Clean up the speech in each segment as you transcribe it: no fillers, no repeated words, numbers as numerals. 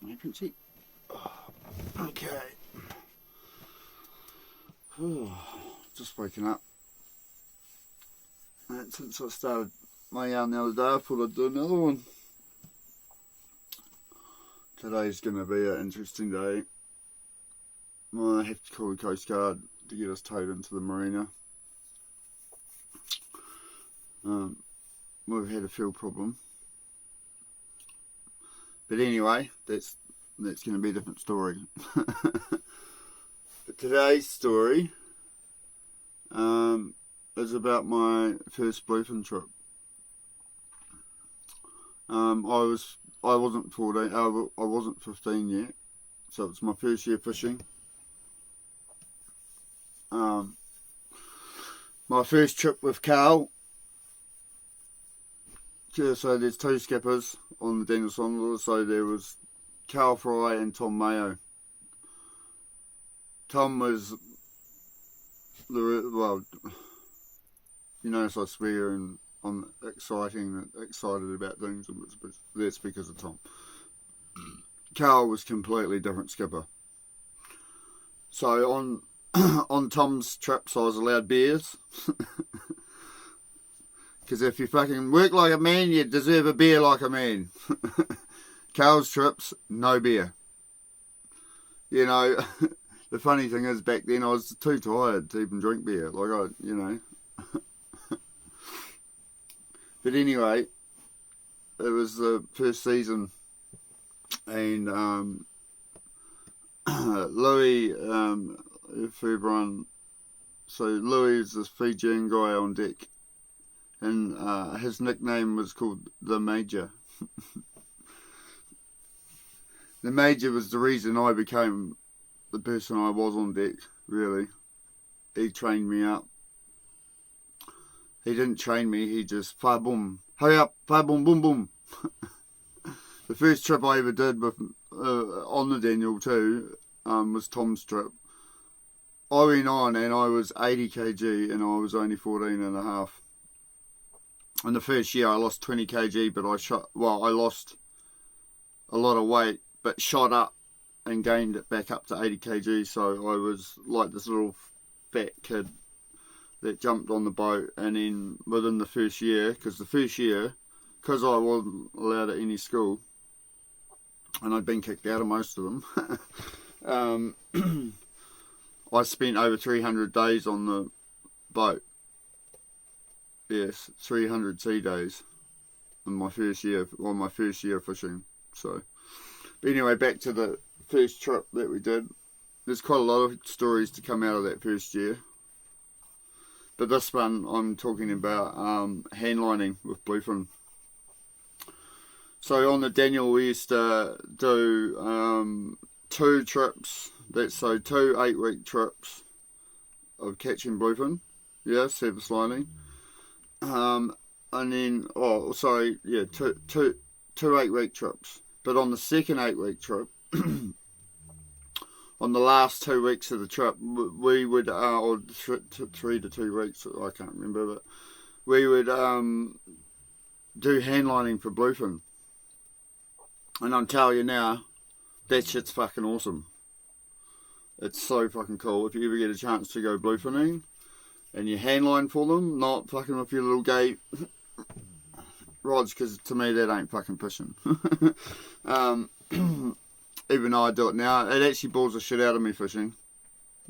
Hey, Princey. Okay. Just waking up. And since I started my yarn the other day, I thought I'd do another one. Today's going to be an interesting day. I have to call the Coast Guard to get us towed into the marina. We've had a fuel problem. But anyway, that's going to be a different story. But today's story is about my first bluefin trip. I wasn't 14. I wasn't 15 yet, so it's my first year fishing. My first trip with Carl. Yeah, so there's two skippers on the Daniel Sondler. So there was Carl Fry and Tom Mayo. Tom was well, you notice I swear and I'm excited about things, and that's because of Tom. Carl was completely different skipper. So on Tom's trips I was allowed beers. Because if you fucking work like a man, you deserve a beer like a man. Carl's trips, no beer. You know, the funny thing is back then I was too tired to even drink beer. But anyway, it was the first season, and Louis, if everyone, so Louis is this Fijian guy on deck, and his nickname was called the Major. The Major was the reason I became the person I was on deck, really. He trained me up. He didn't train me, he just, fire boom, hurry up, fire boom, boom, boom. The first trip I ever did with on the Daniel too was Tom's trip. I went on and I was 80 kg and I was only 14 and a half. In the first year I lost 20 kg, but I lost a lot of weight, but shot up and gained it back up to 80 kg, so I was like this little fat kid that jumped on the boat. And then within the first year, because I wasn't allowed at any school, and I'd been kicked out of most of them, I spent over 300 days on the boat. Yes, 300 sea days in my first year of fishing. So, but anyway, back to the first trip that we did. There's quite a lot of stories to come out of that first year. But this one I'm talking about handlining with bluefin. So on the Daniel we used to do 2 trips. Two 8-week trips of catching bluefin. Yeah, surface lining. And then two 8-week trips. But on the second 8-week trip, on the last 2 weeks of the trip, we would, or 3 to 2 weeks, I can't remember, but we would do handlining for bluefin. And I'm telling you now, that shit's fucking awesome. It's so fucking cool. If you ever get a chance to go bluefining and you handline for them, not fucking with your little gay rods, because to me that ain't fucking fishing. Even though I do it now, it actually bores the shit out of me fishing.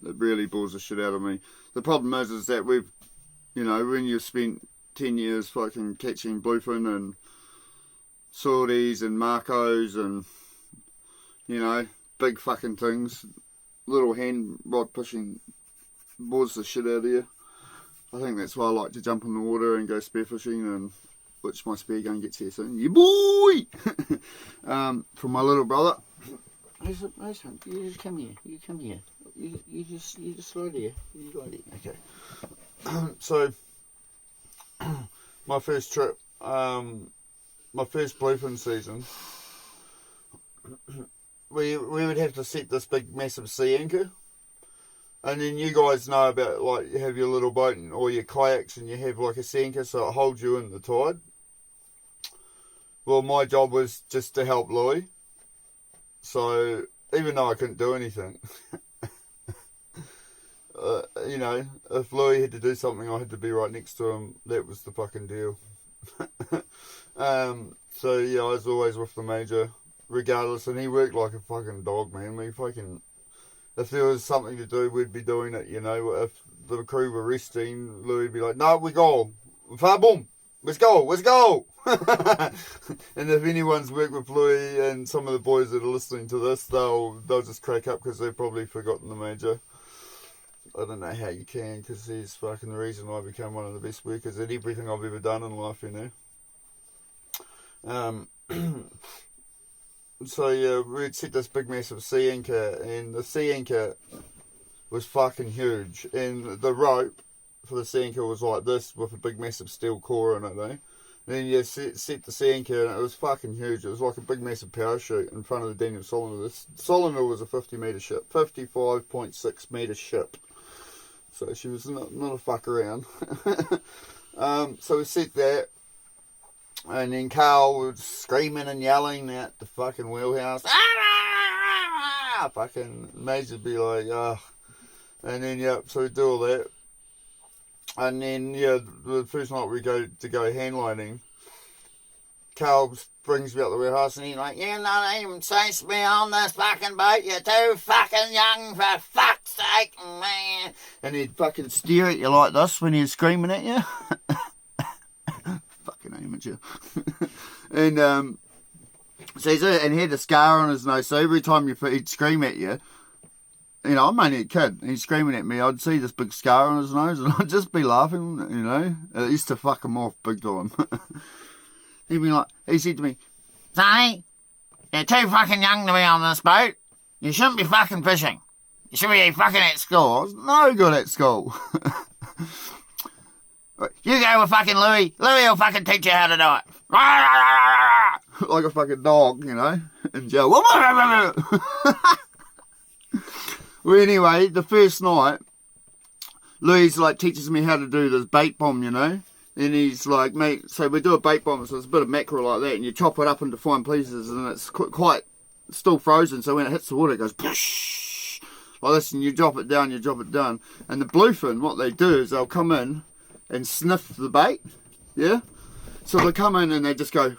It really bores the shit out of me. The problem is that we've, when you've spent 10 years fucking catching bluefin and sorties and marcos and, big fucking things, little hand rod fishing bores the shit out of you. I think that's why I like to jump in the water and go spearfishing, and which my spear gun gets here soon. You boy! From my little brother. Listen, you just come here. You just right here. Okay. So, my first trip, my first bluefin season, we would have to set this big massive sea anchor. And then you guys know about, like, you have your little boat or your kayaks and you have like a sea anchor so it holds you in the tide. Well, my job was just to help Louis. So, even though I couldn't do anything, you know, if Louis had to do something, I had to be right next to him. That was the fucking deal. So, yeah, I was always with the Major, regardless, and he worked like a fucking dog, man. If there was something to do, we'd be doing it, you know. If the crew were resting, Louis would be like, no, we go. Boom. Let's go. And if anyone's worked with Louis and some of the boys that are listening to this, they'll just crack up because they've probably forgotten the Major. I don't know how you can, because he's fucking the reason I became one of the best workers at everything I've ever done in life, you know. So yeah, we'd set this big massive sea anchor, and the sea anchor was fucking huge, and the rope for the sea anchor was like this with a big massive steel core in it, eh? And then you set the sea anchor, and it was fucking huge. It was like a big massive parachute in front of the Daniel Solomon. This Solomon was a 50 metre ship, 55.6 metre ship. So she was not a fuck around. So we set that. And then Carl was screaming and yelling at the fucking wheelhouse. Fucking Major would be like, ugh. And then, yeah, so we do all that. And then, yeah, the first night we go hand lining, Carl brings me up the warehouse and he's like, you're not even chasing me on this fucking boat, you're too fucking young for fuck's sake, man. And he'd fucking stare at you like this when he was screaming at you. Fucking amateur. And so and he had a scar on his nose, so every time he'd scream at you, you know, I'm only a kid, and he's screaming at me, I'd see this big scar on his nose, and I'd just be laughing, you know. It used to fuck him off big time. He'd be like, he said to me, Sonny, you're too fucking young to be on this boat. You shouldn't be fucking fishing. You should be fucking at school. I was no good at school. You go with fucking Louis. Louis will fucking teach you how to do it. Like a fucking dog, you know, in jail. Well, anyway, the first night, Louis like teaches me how to do this bait bomb, you know. And he's like, mate, so we do a bait bomb, so it's a bit of mackerel like that, and you chop it up into fine pieces, and it's quite still frozen, so when it hits the water, it goes poosh, like this, and you drop it down. And the bluefin, what they do is they'll come in and sniff the bait, yeah? So they come in and they just go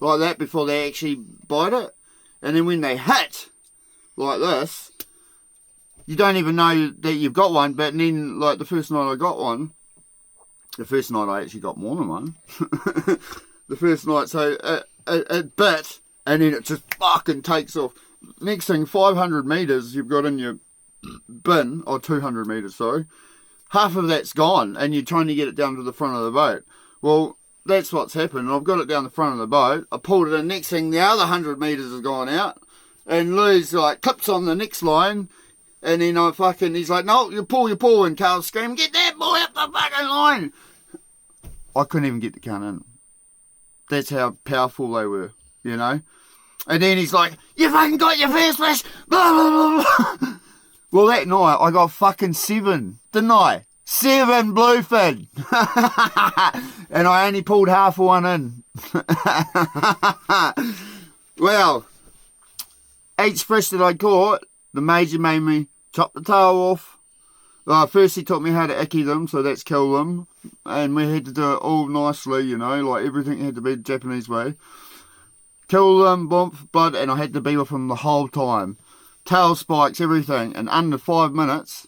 like that before they actually bite it. And then when they hit like this, you don't even know that you've got one. But then, like the first night I got one, the first night I actually got more than one. The first night, so it bit, and then it just fucking takes off. Next thing, 500 metres you've got in your bin, or 200 metres, sorry. Half of that's gone, and you're trying to get it down to the front of the boat. Well, that's what's happened. I've got it down the front of the boat. I pulled it in. Next thing, the other 100 metres has gone out. And Lou's like, clips on the next line. And then he's like, no, you pull. And Carl's screaming, get that boy up the fucking line. I couldn't even get the cunt in. That's how powerful they were, you know. And then he's like, you fucking got your first fish. Blah, blah, blah. Well, that night, I got fucking 7, didn't I? 7 bluefin. And I only pulled half of one in. Well, each fish that I caught, the Major made me chop the tail off. First he taught me how to icky them, so that's kill them. And we had to do it all nicely, you know, like everything had to be the Japanese way. Kill them, bump, blood, and I had to be with them the whole time. Tail spikes, everything. And under 5 minutes,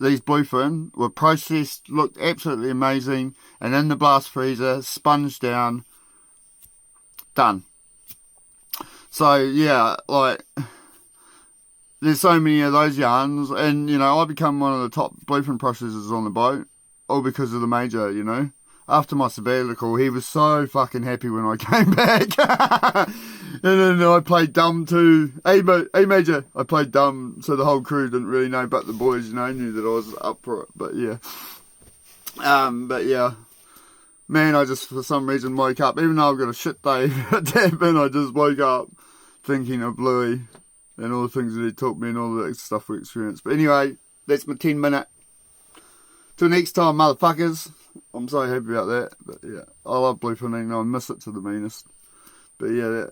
these bluefin were processed, looked absolutely amazing, and in the blast freezer, sponged down, done. So, yeah, like, there's so many of those yarns, and, you know, I become one of the top bluefin processors on the boat, all because of the Major, you know. After my sabbatical, he was so fucking happy when I came back. And then I played dumb too. Hey Major, I played dumb, so the whole crew didn't really know, but the boys, you know, knew that I was up for it. But yeah. Man, I just, for some reason, woke up, even though I've got a shit day at Tappin, I just woke up thinking of Bluey and all the things that he taught me and all that stuff we experienced. But anyway, that's my 10-minute. Till next time, motherfuckers. I'm so happy about that. But yeah, I love bluefining. I miss it to the meanest. But yeah,